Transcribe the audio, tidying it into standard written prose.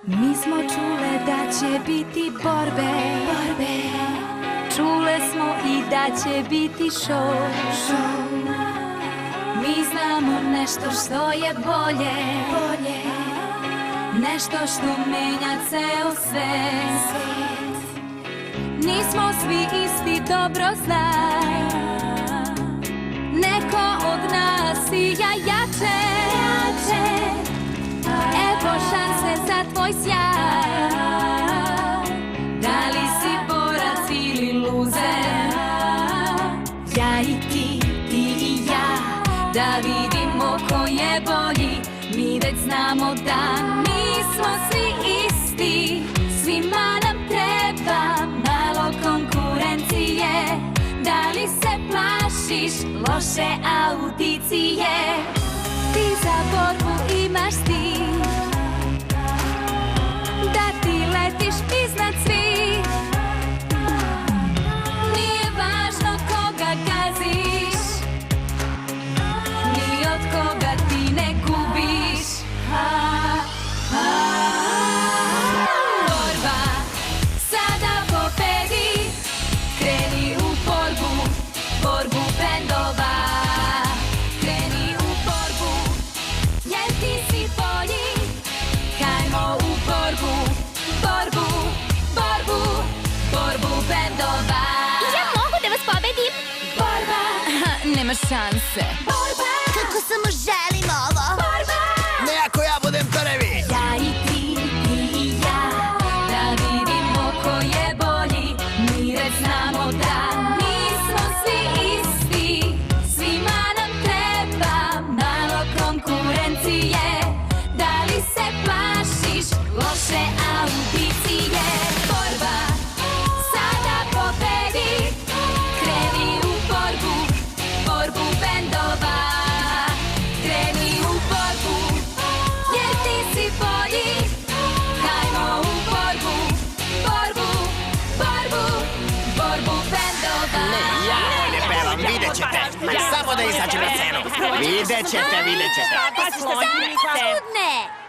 Mi smo čule da će biti borbe, čule smo i da će biti show. Mi znamo nešto što je bolje, nešto što menja ceo svet. Nismo svi isti, dobro znaj, neko od nas sija jače. Evo šanse za tvoj sjaj. Da li si borac ili luzer? Ja i ti, ti i ja, da vidimo ko je bolji. Mi već znamo da nismo svi isti. Svima nam treba malo konkurencije. Da li se plašiš loše audicije? Ti za borbu imaš stih, da ti letiš iznad svih. Nije važno koga gaziš, ni od koga ti ne gubiš. Borba sada pobedi, kreni u borbu, borbu bendova. Kreni u borbu, jer ti si bolji. Hajmo u borbu, borbu, borbu, borbu bendova. Ja mogu da vas pobedim? Borba, Nema šanse. borba, Kako samo želim ovo. borba. Ne ako ja budem prvi. Ja i ti, ti i ja, da vidimo ko je bolji. Mi već znamo da nismo svi isti. Svima nam treba malo konkurencije. Da li se plašiš loše audicije? Borba sada pobedi, kreni u borbu, borbu bendova. Kreni u borbu, jer ti si bolji. Hajmo u borbu, borbu, borbu, borbu bendova. Ja ne pevam, vidjet ćete. Samo da izađem na scenu. Vidjet ćete. Čudne!